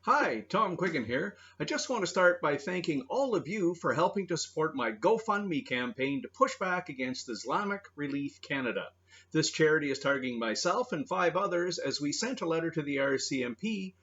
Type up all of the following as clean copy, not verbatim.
Hi, Tom Quiggin here. I just want to start by thanking all of you for helping to support my GoFundMe campaign to push back against Islamic Relief Canada. This charity is targeting myself and 5 others as we sent a letter to the RCMP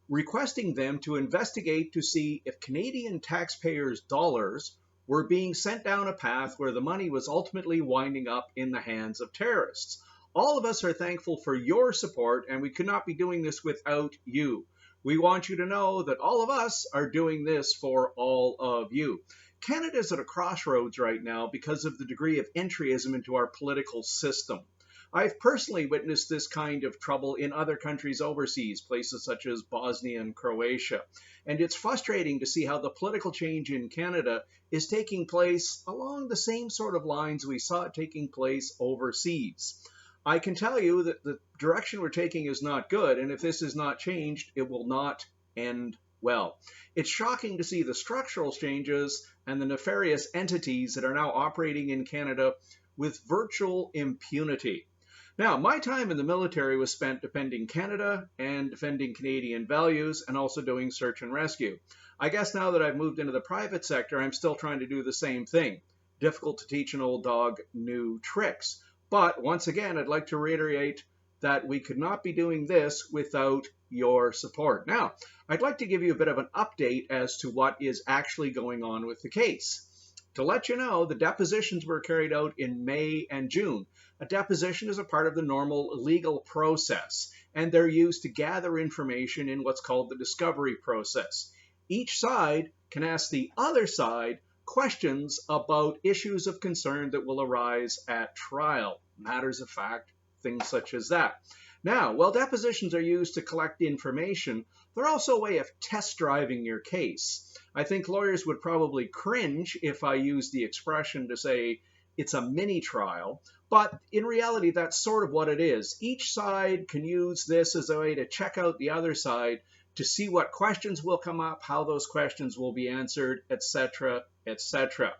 requesting them to investigate to see if Canadian taxpayers' dollars were being sent down a path where the money was ultimately winding up in the hands of terrorists. All of us are thankful for your support, and we could not be doing this without you. We want you to know that all of us are doing this for all of you. Canada is at a crossroads right now because of the degree of entryism into our political system. I've personally witnessed this kind of trouble in other countries overseas, places such as Bosnia and Croatia. And it's frustrating to see how the political change in Canada is taking place along the same sort of lines we saw it taking place overseas. I can tell you that the direction we're taking is not good, and if this is not changed, it will not end well. It's shocking to see the structural changes and the nefarious entities that are now operating in Canada with virtual impunity. Now, my time in the military was spent defending Canada and defending Canadian values and also doing search and rescue. I guess now that I've moved into the private sector, I'm still trying to do the same thing. Difficult to teach an old dog new tricks. But once again, I'd like to reiterate that we could not be doing this without your support. Now, I'd like to give you a bit of an update as to what is actually going on with the case. To let you know, the depositions were carried out in May and June. A deposition is a part of the normal legal process, and they're used to gather information in what's called the discovery process. Each side can ask the other side questions about issues of concern that will arise at trial, matters of fact, things such as that. Now, while depositions are used to collect information, they're also a way of test driving your case. I think lawyers would probably cringe if I used the expression to say it's a mini trial, but in reality, that's sort of what it is. Each side can use this as a way to check out the other side to see what questions will come up, how those questions will be answered, etc., etc.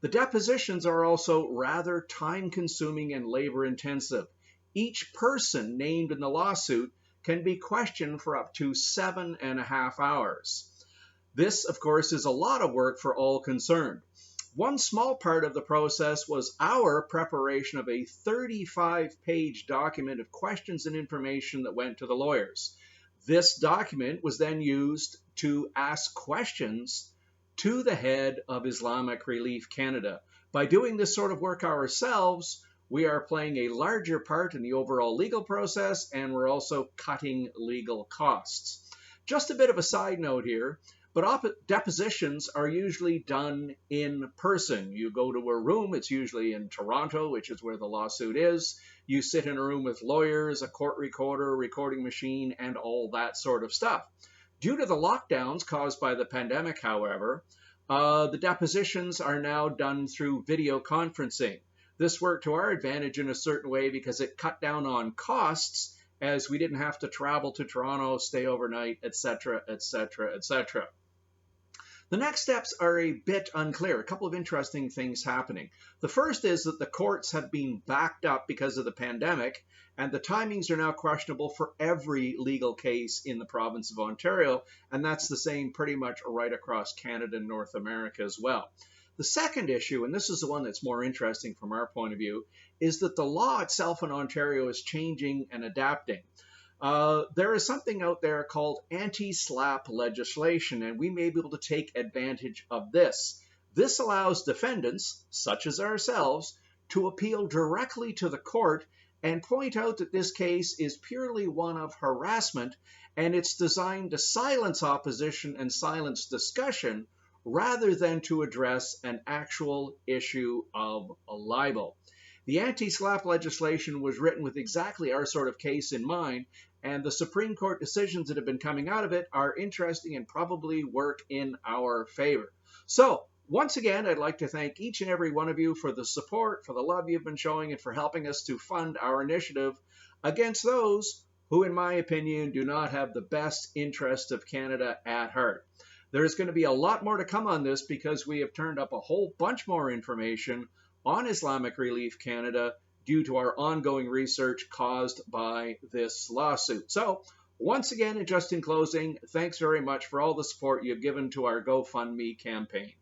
The depositions are also rather time-consuming and labor-intensive. Each person named in the lawsuit can be questioned for up to 7.5 hours. This, of course, is a lot of work for all concerned. One small part of the process was our preparation of a 35-page document of questions and information that went to the lawyers. This document was then used to ask questions to the head of Islamic Relief Canada. By doing this sort of work ourselves, we are playing a larger part in the overall legal process, and we're also cutting legal costs. Just a bit of a side note here, but depositions are usually done in person. You go to a room, it's usually in Toronto, which is where the lawsuit is. You sit in a room with lawyers, a court recorder, a recording machine, and all that sort of stuff. Due to the lockdowns caused by the pandemic, however, the depositions are now done through video conferencing. This worked to our advantage in a certain way because it cut down on costs as we didn't have to travel to Toronto, stay overnight, etc., etc., etc. The next steps are a bit unclear. A couple of interesting things happening. The first is that the courts have been backed up because of the pandemic, and the timings are now questionable for every legal case in the province of Ontario, and that's the same pretty much right across Canada and North America as well. The second issue, and this is the one that's more interesting from our point of view, is that the law itself in Ontario is changing and adapting. There is something out there called anti-SLAPP legislation, and we may be able to take advantage of this. This allows defendants, such as ourselves, to appeal directly to the court and point out that this case is purely one of harassment, and it's designed to silence opposition and silence discussion rather than to address an actual issue of a libel. The anti-SLAPP legislation was written with exactly our sort of case in mind, and the Supreme Court decisions that have been coming out of it are interesting and probably work in our favor. So, once again, I'd like to thank each and every one of you for the support, for the love you've been showing, and for helping us to fund our initiative against those who, in my opinion, do not have the best interest of Canada at heart. There's going to be a lot more to come on this because we have turned up a whole bunch more information on Islamic Relief Canada due to our ongoing research caused by this lawsuit. So Once again, and just in closing, thanks very much for all the support you've given to our GoFundMe campaign.